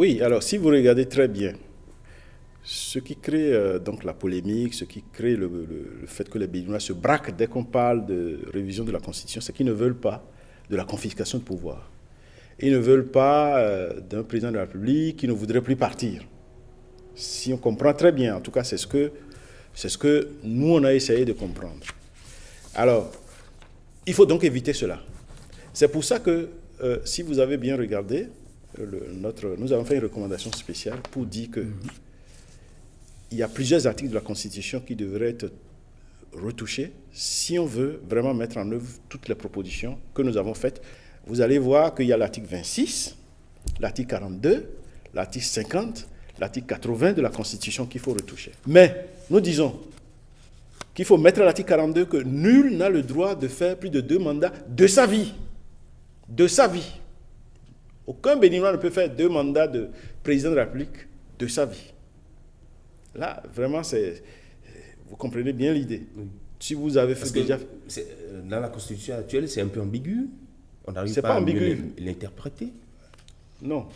Oui, alors si vous regardez très bien, ce qui crée donc la polémique, ce qui crée le fait que les Béninois se braquent dès qu'on parle de révision de la Constitution, c'est qu'ils ne veulent pas de la confiscation de pouvoir. Ils ne veulent pas d'un président de la République qui ne voudrait plus partir. Si on comprend très bien, en tout cas c'est ce que nous on a essayé de comprendre. Alors, il faut donc éviter cela. C'est pour ça que si vous avez bien regardé, nous avons fait une recommandation spéciale pour dire que il y a plusieurs articles de la Constitution qui devraient être retouchés si on veut vraiment mettre en œuvre toutes les propositions que nous avons faites. Vous allez voir qu'il y a l'article 26, l'article 42, l'article 50, l'article 80 de la Constitution qu'il faut retoucher. Mais nous disons qu'il faut mettre à l'article 42 que nul n'a le droit de faire plus de 2 mandats de sa vie. De sa vie. Aucun Béninois ne peut faire 2 mandats de président de la République de sa vie. Là, vraiment, vous comprenez bien l'idée. Oui. Si vous avez fait déjà... Dans la Constitution actuelle, c'est un peu ambigu. On n'arrive pas à ambigu. L'interpréter. Non.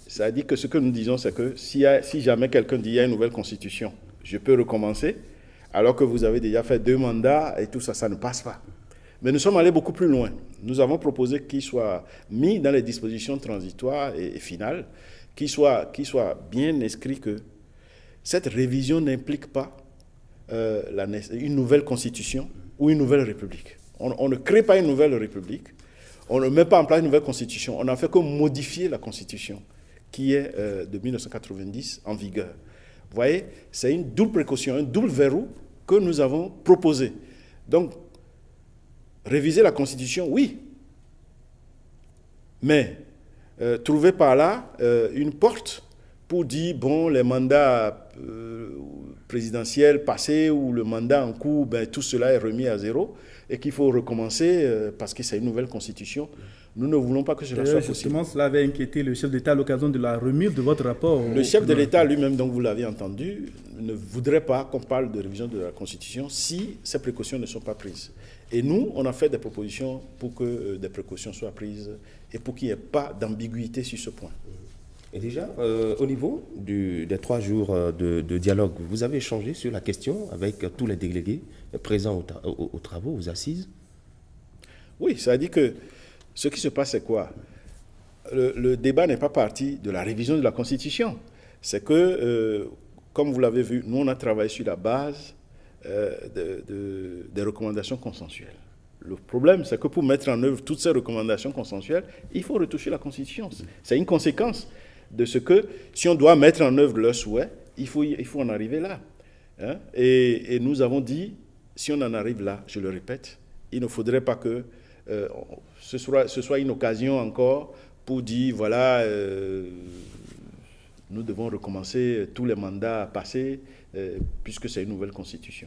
Ça dit que ce que nous disons, c'est que si jamais quelqu'un dit qu'il y a une nouvelle Constitution, je peux recommencer, alors que vous avez déjà fait 2 mandats et tout ça, ça ne passe pas. Mais nous sommes allés beaucoup plus loin. Nous avons proposé qu'il soit mis dans les dispositions transitoires et finales, qu'il soit bien inscrit que cette révision n'implique pas une nouvelle constitution ou une nouvelle république. On ne crée pas une nouvelle république, on ne met pas en place une nouvelle constitution, on n'a fait que modifier la constitution qui est de 1990 en vigueur. Vous voyez, c'est une double précaution, un double verrou que nous avons proposé. Donc, réviser la constitution, oui, mais trouver par là une porte pour dire, bon, les mandats présidentiels passés ou le mandat en cours, ben, tout cela est remis à zéro et qu'il faut recommencer parce que c'est une nouvelle constitution. Nous ne voulons pas que cela soit possible. Justement, cela avait inquiété le chef d'État à l'occasion de la remise de votre rapport. Le chef de l'État lui-même, donc vous l'avez entendu, ne voudrait pas qu'on parle de révision de la Constitution si ces précautions ne sont pas prises. Et nous, on a fait des propositions pour que des précautions soient prises et pour qu'il n'y ait pas d'ambiguïté sur ce point. Et déjà, au niveau des 3 jours de dialogue, vous avez échangé sur la question avec tous les délégués présents aux travaux, aux assises? Oui, ça veut dire que ce qui se passe, c'est quoi? Le débat n'est pas parti de la révision de la Constitution. C'est que, comme vous l'avez vu, nous, on a travaillé sur la base des recommandations consensuelles. Le problème, c'est que pour mettre en œuvre toutes ces recommandations consensuelles, il faut retoucher la Constitution. C'est une conséquence de ce que, si on doit mettre en œuvre leurs souhaits, il faut en arriver là. Hein? Et nous avons dit, si on en arrive là, je le répète, il ne faudrait pas que ce soit une occasion encore pour dire, voilà, nous devons recommencer tous les mandats passés, puisque c'est une nouvelle constitution.